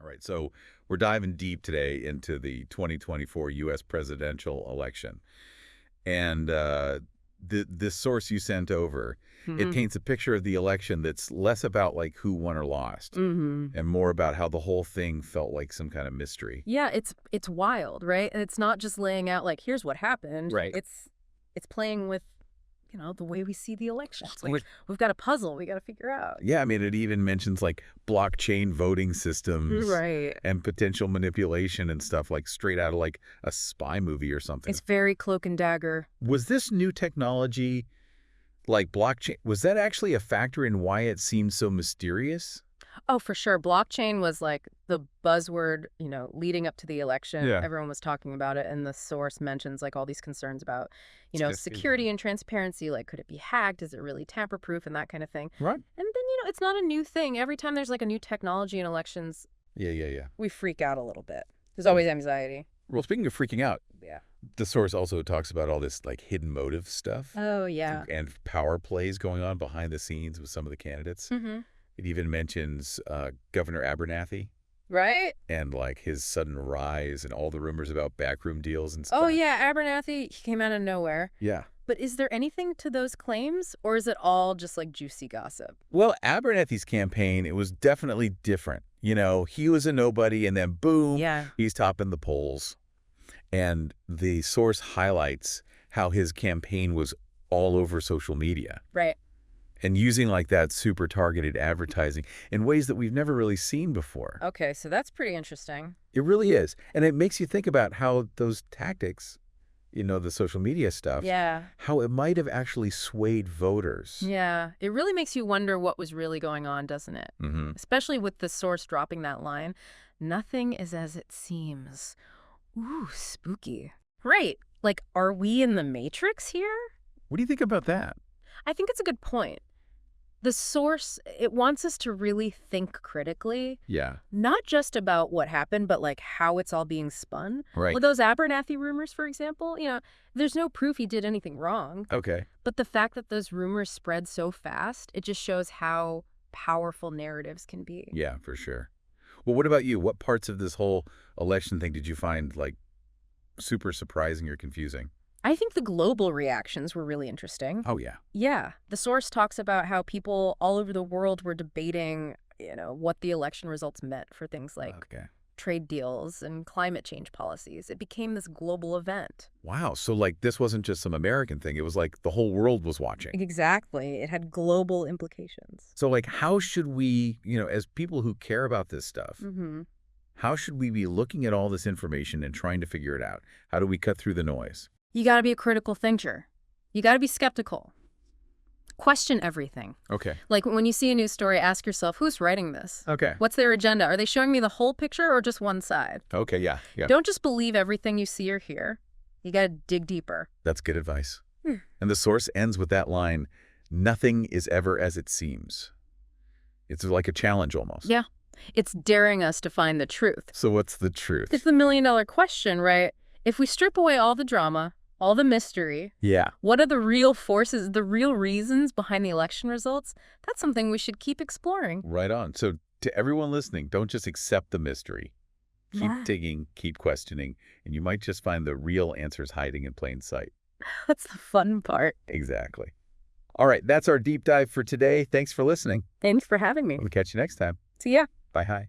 right. So we're diving deep today into the 2024 U.S. presidential election. And this source you sent over, it paints a picture of the election that's less about like who won or lost and more about how the whole thing felt like some kind of mystery. Yeah, it's wild, right? And it's not just laying out like here's what happened. Right. It's playing with, the way we see the election. It's like we've got a puzzle we got to figure out. Yeah, I mean, it even mentions like blockchain voting systems Right. and potential manipulation and stuff like straight out of like a spy movie or something. It's very cloak and dagger. Was this new technology, like blockchain, was that actually a factor in why it seemed so mysterious? Oh, for sure. Blockchain was like the buzzword, leading up to the election. Yeah. Everyone was talking about it. And the source mentions like all these concerns about, Just- security and transparency. Like, could it be hacked? Is it really tamper-proof and that kind of thing? Right. And then, it's not a new thing. Every time there's like a new technology in elections, Yeah. we freak out a little bit. There's always anxiety. Well, speaking of freaking out, Yeah. the source also talks about all this like hidden motive stuff Oh, yeah. and power plays going on behind the scenes with some of the candidates. Mm-hmm. It even mentions Governor Abernathy Right? and like his sudden rise and all the rumors about backroom deals and stuff. Oh, yeah. Abernathy, he came out of nowhere. Yeah. But is there anything to those claims, or is it all just like juicy gossip? Well, Abernathy's campaign, it was definitely different. He was a nobody and then boom, Yeah. he's topping the polls. And the source highlights how his campaign was all over social media Right. and using like that super targeted advertising in ways that we've never really seen before. Okay, so that's pretty interesting. It really is. And it makes you think about how those tactics, the social media stuff, Yeah. how it might have actually swayed voters. Yeah. It really makes you wonder what was really going on, doesn't it? Mm-hmm. Especially with the source dropping that line. Nothing is as it seems. Ooh, spooky. Right. Like, are we in the Matrix here? What do you think about that? I think it's a good point. The source, it wants us to really think critically, Yeah. not just about what happened, but like how it's all being spun. Right. With those Abernathy rumors, for example, there's no proof he did anything wrong. Okay. But the fact that those rumors spread so fast, it just shows how powerful narratives can be. Yeah, for sure. Well, what about you? What parts of this whole election thing did you find like super surprising or confusing? I think the global reactions were really interesting. Oh, yeah. Yeah. The source talks about how people all over the world were debating, what the election results meant for things like Okay. trade deals and climate change policies. It became this global event. Wow. So like this wasn't just some American thing. It was like the whole world was watching. Exactly. It had global implications. So like how should we, as people who care about this stuff, Mm-hmm. how should we be looking at all this information and trying to figure it out? How do we cut through the noise? You got to be a critical thinker. You got to be skeptical. Question everything. Okay. Like when you see a news story, ask yourself, who's writing this? Okay. What's their agenda? Are they showing me the whole picture or just one side? Okay. Yeah. Yeah. Don't just believe everything you see or hear. You got to dig deeper. That's good advice. And the source ends with that line, nothing is ever as it seems. It's like a challenge almost. Yeah. It's daring us to find the truth. So what's the truth? It's the million-dollar question, right? If we strip away all the drama, all the mystery, Yeah. what are the real forces, the real reasons behind the election results? That's something we should keep exploring. Right on. So to everyone listening, don't just accept the mystery. Keep Yeah. digging, keep questioning, and you might just find the real answers hiding in plain sight. That's the fun part. Exactly. All right, that's our deep dive for today. Thanks for listening. Thanks for having me. We'll catch you next time. See ya. Bye-hi.